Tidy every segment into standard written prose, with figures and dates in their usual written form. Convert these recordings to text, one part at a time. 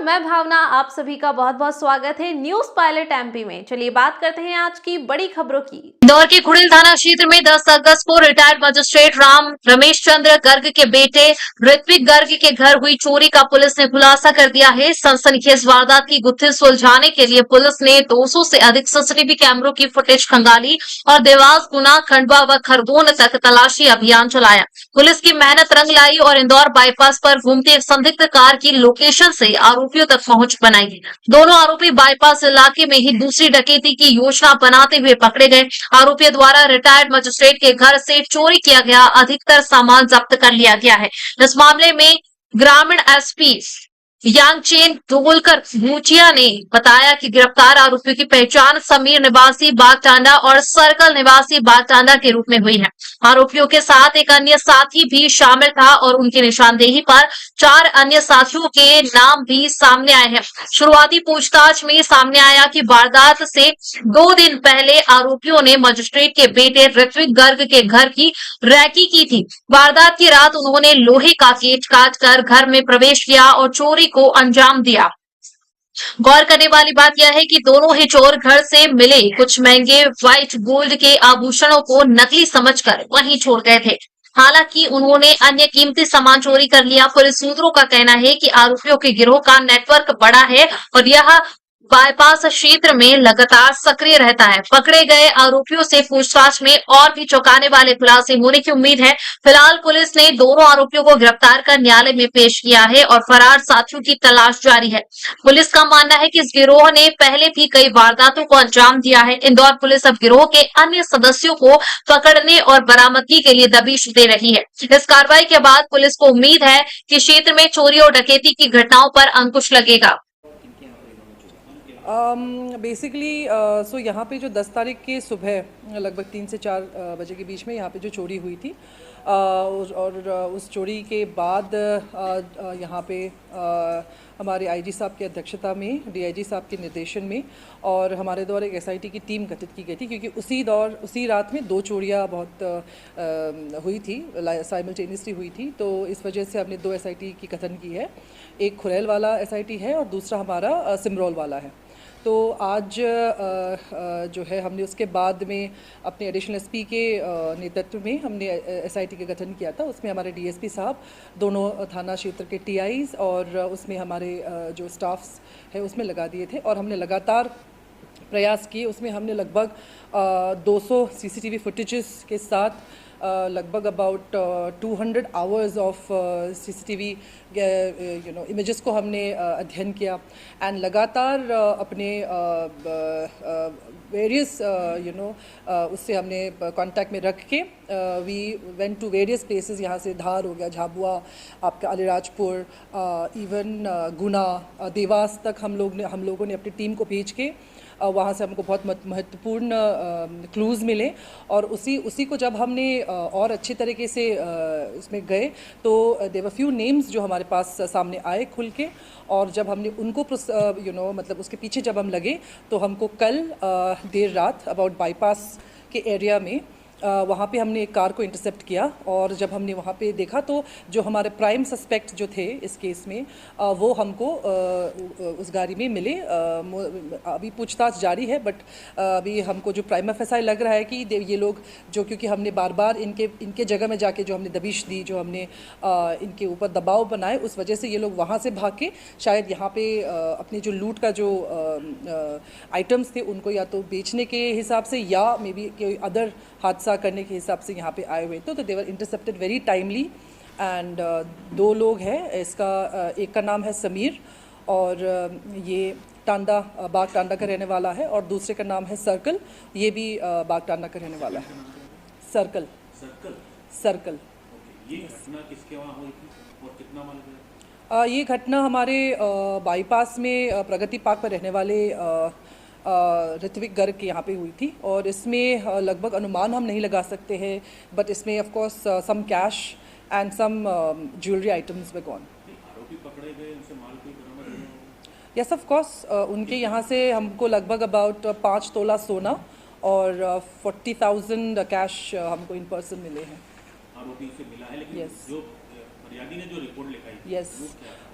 मैं भावना, आप सभी का बहुत बहुत स्वागत है न्यूज पायलट एमपी में। चलिए बात करते हैं आज की बड़ी खबरों की। इंदौर के खुड़िल थाना क्षेत्र में 10 अगस्त को रिटायर्ड मजिस्ट्रेट राम रमेश चंद्र गर्ग के बेटे ऋत्विक गर्ग के घर हुई चोरी का पुलिस ने खुलासा कर दिया है। सनसनीखेज वारदात की गुत्थी सुलझाने के लिए पुलिस ने 200 से अधिक सीसीटीवी कैमरों की फुटेज खंगाली और देवास, गुना, खंडवा व खरगोन तक तलाशी अभियान चलाया। पुलिस की मेहनत रंग लाई और इंदौर बाईपास पर घूमती एक संदिग्ध कार की लोकेशन से आरोपियों तक पहुंच बनाई। दोनों आरोपी बाईपास इलाके में ही दूसरी डकैती की योजना बनाते हुए पकड़े गए। आरोपियों द्वारा रिटायर्ड मजिस्ट्रेट के घर से चोरी किया गया अधिकतर सामान जब्त कर लिया गया है। इस मामले में ग्रामीण एसपी यांगचेन डोलकर भूचिया ने बताया कि गिरफ्तार आरोपियों की पहचान समीर निवासी बागटांडा और सर्कल निवासी बागटांडा के रूप में हुई है। आरोपियों के साथ एक अन्य साथी भी शामिल था और उनकी निशानदेही पर 4 अन्य साथियों के नाम भी सामने आए हैं। शुरुआती पूछताछ में सामने आया कि वारदात से 2 दिन पहले आरोपियों ने मजिस्ट्रेट के बेटे ऋत्विक गर्ग के घर की रैकी की थी। वारदात की रात उन्होंने लोहे का गेट काटकर घर में प्रवेश किया और चोरी को अंजाम दिया। गौर करने वाली बात यह है कि दोनों ही चोर घर से मिले कुछ महंगे व्हाइट गोल्ड के आभूषणों को नकली समझकर वहीं छोड़ गए थे। हालांकि उन्होंने अन्य कीमती सामान चोरी कर लिया। पुलिस सूत्रों का कहना है कि आरोपियों के गिरोह का नेटवर्क बड़ा है और यह बाईपास क्षेत्र में लगातार सक्रिय रहता है। पकड़े गए आरोपियों से पूछताछ में और भी चौंकाने वाले खुलासे होने की उम्मीद है। फिलहाल पुलिस ने दोनों आरोपियों को गिरफ्तार कर न्यायालय में पेश किया है और फरार साथियों की तलाश जारी है। पुलिस का मानना है कि इस गिरोह ने पहले भी कई वारदातों को अंजाम दिया है। इंदौर पुलिस अब गिरोह के अन्य सदस्यों को पकड़ने और बरामदगी के लिए दबिश दे रही है। इस कार्रवाई के बाद पुलिस को उम्मीद है कि क्षेत्र में चोरी और डकैती की घटनाओं पर अंकुश लगेगा। बेसिकली सो यहाँ पे जो 10 तारीख के सुबह लगभग 3 से 4 बजे के बीच में यहाँ पे जो चोरी हुई थी और उस चोरी के बाद यहाँ पे हमारे आईजी साहब की अध्यक्षता में डीआईजी साहब के निर्देशन में और हमारे द्वारा एक एसआईटी की टीम गठित की गई थी, क्योंकि उसी रात में 2 चोरियाँ बहुत हुई थी, साइमल्टेनियसली हुई थी। तो इस वजह से हमने 2 एसआईटी की गठन की है। एक खुरैल वाला एसआईटी है और दूसरा हमारा सिमरौल वाला है। तो आज जो है हमने उसके बाद में अपने एडिशनल एसपी के नेतृत्व में हमने एसआईटी का गठन किया था। उसमें हमारे डीएसपी साहब, दोनों थाना क्षेत्र के टीआईज और उसमें हमारे जो स्टाफ्स है उसमें लगा दिए थे और हमने लगातार प्रयास किए। उसमें हमने लगभग 200 सीसीटीवी फुटेजेस के साथ लगभग about 200 hours of CCTV images को हमने अध्ययन किया एंड लगातार अपने वेरियस उससे हमने कांटेक्ट में रख के we went to various places. यहाँ से धार हो गया, झाबुआ, आपका अलीराजपुर, इवन गुना, देवास तक हम लोगों ने अपनी टीम को भेज के वहाँ से हमको बहुत महत्वपूर्ण क्लूज़ मिले और उसी को जब हमने और अच्छे तरीके से इसमें गए तो देवर फ्यू नेम्स जो हमारे पास सामने आए खुल के, और जब हमने उनको मतलब उसके पीछे जब हम लगे तो हमको कल देर रात अबाउट बाईपास के एरिया में वहाँ पे हमने एक कार को इंटरसेप्ट किया और जब हमने वहाँ पे देखा तो जो हमारे प्राइम सस्पेक्ट जो थे इस केस में वो हमको उस गाड़ी में मिले। अभी पूछताछ जारी है, बट अभी हमको जो प्राइम एफएसआई लग रहा है कि ये लोग जो, क्योंकि हमने बार बार इनके जगह में जाके जो हमने दबिश दी, जो हमने इनके ऊपर दबाव बनाए, उस वजह से ये लोग वहाँ से भाग के शायद यहाँ पे अपने जो लूट का जो आइटम्स थे उनको या तो बेचने के हिसाब से या मे बी कोई अदर हादसा करने के हिसाब से यहाँ पे आए हुए थे। तो दे वर इंटरसेप्टेड वेरी टाइमली एंड 2 लोग हैं। इसका एक का नाम है समीर और ये बाग टांडा का रहने वाला है, और दूसरे का नाम है सर्कल, ये भी बाग टांडा का रहने वाला है। सर्कल। ये घटना किसके वहाँ हुई थी और कितना माल गया? ये घटना हमारे बाईपास में प्रगति पार्क पर रहने वाले ऋत्विक गर्ग के यहाँ पे हुई थी और इसमें लगभग अनुमान हम नहीं लगा सकते हैं, बट इसमें of course some cash and some jewellery items were gone. आरोपी पकड़े गए, उनसे माल कोई बरामद नहीं हुआ? यस ऑफ कोर्स, उनके यहाँ से हमको लगभग अबाउट 5 तोला सोना और 40,000 कैश हमको इन पर्सन मिले हैं। आरोपी से मिला है, लेकिन yes. जो फरियादी ने जो रिपोर्ट लिखाई यस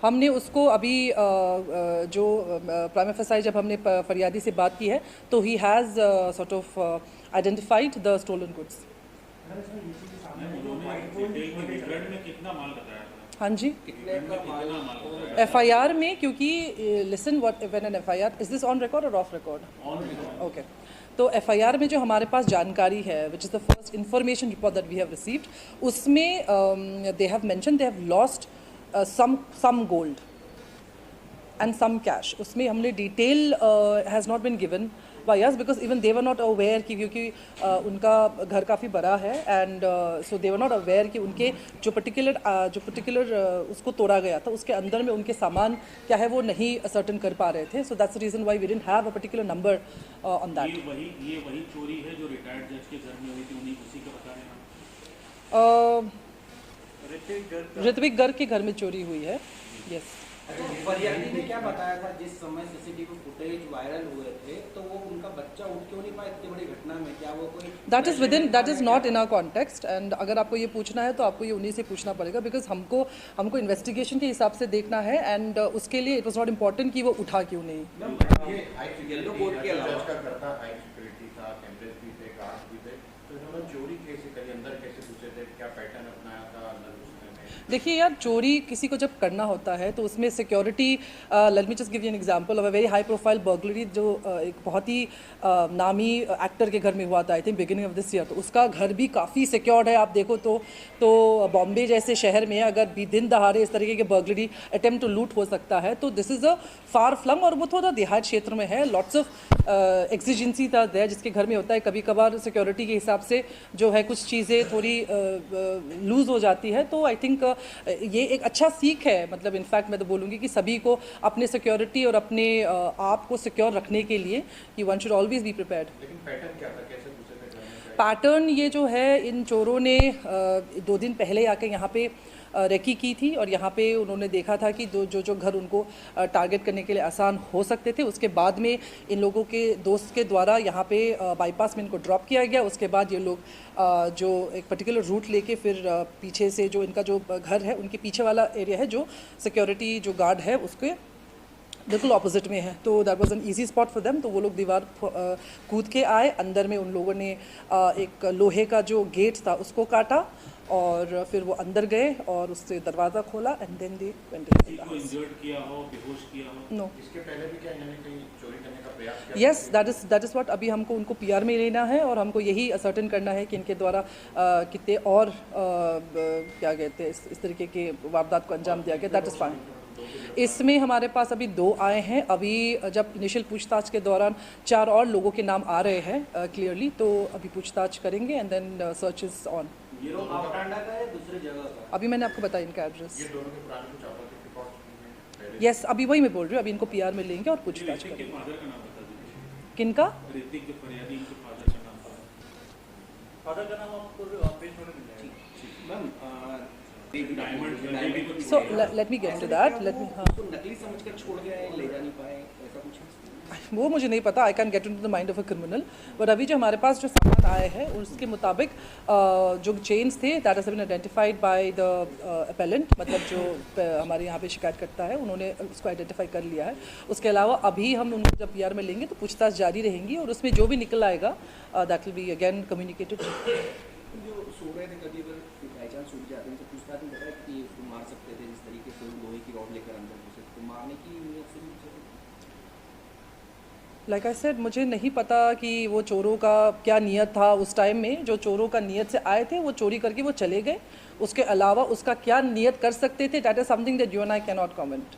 हमने उसको अभी जो प्राइमा फेसाई जब हमने फरियादी से बात की है तो he has sort of identified the stolen goods. उन्होंने डिटेल में रिटर्न में कितना माल बताया था? हाँ जी कितना माल FIR में, क्योंकि listen what when an FIR is this on record और off record? On record. Okay तो FIR में जो हमारे पास जानकारी है which is the first information report that we have received, उसमें they have mention they have lost some gold and some cash. उसमें हमने detail has not been given by us because even they were not aware कि क्योंकि उनका घर काफ़ी बड़ा है and so they were not aware कि उनके जो पर्टिकुलर उसको तोड़ा गया था उसके अंदर में उनके सामान क्या है वो नहीं सर्टन कर पा रहे थे। So that's the reason why we didn't have a particular number on that. ये वही चोरी है जो रिटायर्ड जज के घर में हुई थी, उन्हीं उसी का बता रहे हैं? ऋत्विक गर्ग के घर में चोरी हुई है। यस अच्छा, फरियादी ने क्या बताया था जिस समय CCTV फुटेज वायरल हुए थे तो वो उनका बच्चा उठ क्यों नहीं पाया इतनी बड़ी घटना में? क्या वो कोई that is not in our context and अगर आपको ये पूछना है तो आपको ये उन्हीं से पूछना पड़ेगा बिकॉज हमको इन्वेस्टिगेशन के हिसाब से देखना है एंड उसके लिए इट वॉज नॉट इम्पॉर्टेंट कि वो उठा क्यों नहीं। ये येलो बोर्ड के अलावा जज का घर था, हाई सिक्योरिटी था, कैमरेज भी थे, गार्ड भी थे, तो इन्होंने चोरी कैसे करी, अंदर कैसे घुसे थे, क्या पैटर्न अपनाया था अंदर घुसने में? देखिए यार, चोरी किसी को जब करना होता है तो उसमें security, let me just give you an example of a very high profile burglary जो एक बहुत ही नामी एक्टर के घर में हुआ था I think beginning of this year, तो उसका घर भी काफ़ी सिक्योर्ड है। आप देखो तो बॉम्बे जैसे शहर में अगर भी दिन दहाड़े इस तरीके के बर्गलरी अटेम्प्ट टू लूट हो सकता है तो this is a far flung और वो थोड़ा देहात क्षेत्र में है। लॉट्स ऑफ एक्सिजेंसी था देयर जिसके घर में होता है, कभी कभार सिक्योरिटी के हिसाब से जो है कुछ चीज़ें थोड़ी लूज़ हो जाती है। तो आई थिंक ये एक अच्छा सीख है, मतलब इनफैक्ट मैं तो बोलूँगी कि सभी को अपने सिक्योरिटी और अपने आप को सिक्योर रखने के लिए कि one should always be prepared. लेकिन पैटर्न क्या था, कैसे घुसे थे घर में? पैटर्न ये जो है, इन चोरों ने 2 दिन पहले आके यहाँ पे रेकी की थी और यहाँ पे उन्होंने देखा था कि जो घर उनको टारगेट करने के लिए आसान हो सकते थे, उसके बाद में इन लोगों के दोस्त के द्वारा यहाँ पे बाईपास में इनको ड्रॉप किया गया। उसके बाद ये लोग जो एक पर्टिकुलर रूट लेके फिर पीछे से जो इनका जो घर है उनके पीछे वाला एरिया है जो सिक्योरिटी जो गार्ड है उसके बिल्कुल ऑपोजिट में है, तो that was an easy spot for them. तो वो लोग दीवार कूद के आए, अंदर में उन लोगों ने एक लोहे का जो गेट था उसको काटा और फिर वो अंदर गए और उससे दरवाज़ा खोला and then they went in the house. Injured किया हो, बेहोश किया हो? नो, इसके पहले भी क्या इन्होंने कहीं चोरी करने का प्रयास किया? यस, दैट इज़ व्हाट अभी हमको उनको PR में लेना है और हमको यही असर्टेन करना है कि इनके द्वारा कितने और क्या कहते हैं इस तरीके के वारदात को अंजाम दिया गया। That is fine. इसमें हमारे पास अभी 2 आए हैं। अभी जब इनिशियल पूछताछ के दौरान 4 और लोगों के नाम आ रहे हैं क्लियरली, तो अभी पूछताछ करेंगे and then search is on. ये लोग आउटांडा का है दूसरी जगह का? अभी मैंने आपको बताया इनका एड्रेस। ये दोनों के पुराने कुछ आपत्ति रिकॉर्ड? यस, अभी वही मैं बोल रही हूँ, अभी इनको PR में लेंगे और पूछताछ ऋतिक के करेंगे। फादर का नाम बता दीजिए। किनका? ऋतिक के फरियादी के फादर का नाम बता। फादर का नाम आपको पेज में मिल जाएगा। मैम डायमंड ज्वेलरी भी कुछ so let me get to that. Let me, हाँ, तो नकली समझकर छोड़ गए, ले जा नहीं पाए, ऐसा कुछ है? वो मुझे नहीं पता। I can get into the mind of a criminal, but अभी जो हमारे पास जो सामान आए हैं उसके मुताबिक जो चेन्स थे that has been identified by the appellant, मतलब जो हमारे यहाँ पे शिकायत करता है उन्होंने उसको आइडेंटिफाई कर लिया है। उसके अलावा अभी हम उनको जब PR में लेंगे तो पूछताछ जारी रहेंगी और उसमें जो भी निकल आएगा that will be again communicated. जो सो रहे थे कभी अगर बाई चांस छूट जाते हैं तो पूछताछ में बताया कि उसको मार सकते थे, जिस तरीके से लोहे की रॉड लेकर अंदर घुसे तो मारने की नीयत से भी लाइक आई सेड, मुझे नहीं पता कि वो चोरों का क्या नियत था उस टाइम में। जो चोरों का नियत से आए थे वो चोरी करके वो चले गए, उसके अलावा उसका क्या नियत कर सकते थे that is something that you and I can not comment.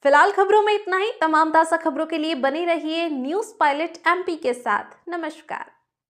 फिलहाल खबरों में इतना ही। तमाम ताज़ा खबरों के लिए बने रहिए न्यूज़ पायलट MP के साथ। नमस्कार।